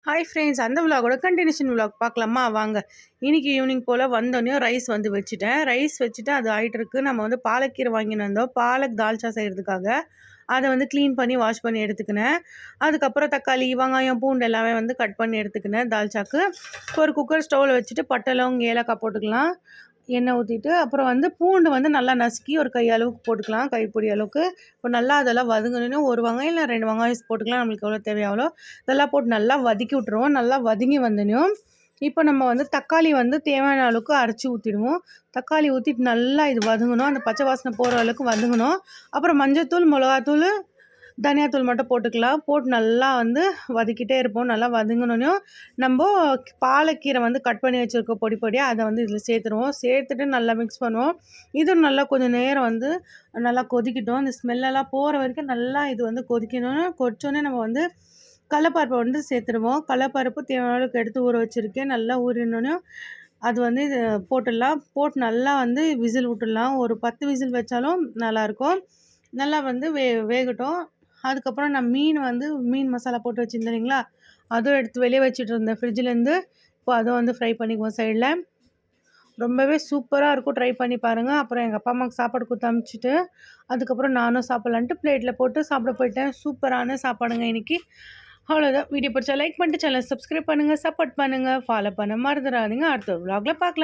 Hi friends, அந்த விலாகோட continuation vlog பார்க்கலாமா? வாங்க. இன்றைக்கி ஈவினிங் போல் வந்தோடனே ரைஸ் வந்து வச்சுட்டேன். ரைஸ் வச்சுட்டு அது ஆகிட்டுருக்கு. நம்ம வந்து பாலக்கீரை வாங்கின்னு வந்தோம் பாலக் தால்ச்சா செய்கிறதுக்காக. அதை வந்து க்ளீன் பண்ணி வாஷ் பண்ணி எடுத்துக்கினேன். அதுக்கப்புறம் தக்காளி, வெங்காயம், பூண்டு எல்லாமே வந்து கட் பண்ணி எடுத்துக்கினேன் தால்ச்சாக்கு. ஒரு குக்கர் ஸ்டவ்வில் வச்சுட்டு பட்டை, லவங்கம், ஏலக்காய் போட்டுக்கலாம். எண்ணெய் ஊற்றிட்டு அப்புறம் வந்து பூண்டு வந்து நல்லா நசுக்கி ஒரு கை அளவுக்கு போட்டுக்கலாம், கைப்பிடி அளவுக்கு. இப்போ நல்லா அதெல்லாம் வதங்கணுன்னு ஒரு வெங்காயம் இல்லை 2 வெங்காயம் போட்டுக்கலாம், நம்மளுக்கு எவ்வளோ தேவையோ அவ்வளோ. இதெல்லாம் போட்டு நல்லா வதக்கி விட்ருவோம். நல்லா வதங்கி வந்தனையும் இப்போ நம்ம வந்து தக்காளி வந்து தேவையான அளவுக்கு அரைச்சி ஊற்றிடுவோம். தக்காளி ஊற்றிட்டு நல்லா இது வதங்கணும், அந்த பச்சை வாசனை போகிற அளவுக்கு வதங்கணும். அப்புறம் மஞ்சத்தூள், மிளகாத்தூள், தனியாத்தூள் மட்டும் போட்டுக்கலாம். போட்டு நல்லா வந்து வதக்கிட்டே இருப்போம். நல்லா வதங்கினோன்னையும் நம்ம பாலக்கீரை வந்து கட் பண்ணி வச்சுருக்க பொடி பொடியாக அதை வந்து இதில் சேர்த்துருவோம். சேர்த்துட்டு நல்லா மிக்ஸ் பண்ணுவோம். இது நல்லா கொஞ்சம் நேரம் வந்து நல்லா கொதிக்கட்டும். இந்த ஸ்மெல்லெல்லாம் போகிற வரைக்கும் நல்லா இது வந்து கொதிக்கணும். கொதிச்சோடனே நம்ம வந்து கடலப்பருப்பை வந்து சேர்த்துருவோம். கடலப்பருப்பு தேவையான அளவுக்கு எடுத்து ஊற வச்சுருக்கேன். நல்லா ஊறினோடனே அது வந்து இது போட்டுடலாம். போட்டு நல்லா வந்து விசில் விட்டுடலாம். ஒரு 10 விசில் வச்சாலும் நல்லாயிருக்கும். நல்லா வந்து வேகட்டும். அதுக்கப்புறம் நான் மீன் மசாலா போட்டு வச்சுருந்தேன் இல்லைங்களா, அதுவும் எடுத்து வெளியே வச்சுட்டு இருந்தேன் ஃப்ரிட்ஜிலேருந்து. இப்போ அதை வந்து ஃப்ரை பண்ணிக்குவோம் சைடில். ரொம்பவே சூப்பராக இருக்கும், ட்ரை பண்ணி பாருங்கள். அப்புறம் எங்கள் அப்பா அம்மாவுக்கு சாப்பாடு கொடுத்து அனுப்பிச்சிட்டு அதுக்கப்புறம் நானும் சாப்பிட்லான்ட்டு பிளேட்டில் போட்டு சாப்பிட போயிட்டேன். சூப்பரான சாப்பாடுங்க இன்றைக்கி. அவ்வளோதான். வீடியோ பிடிச்சா லைக் பண்ணிட்டு சேனலை சப்ஸ்கிரைப் பண்ணுங்கள், சப்போர்ட் பண்ணுங்கள், ஃபாலோ பண்ண மறந்துடாதீங்க. அடுத்த விலாகில் பார்க்கலாம்.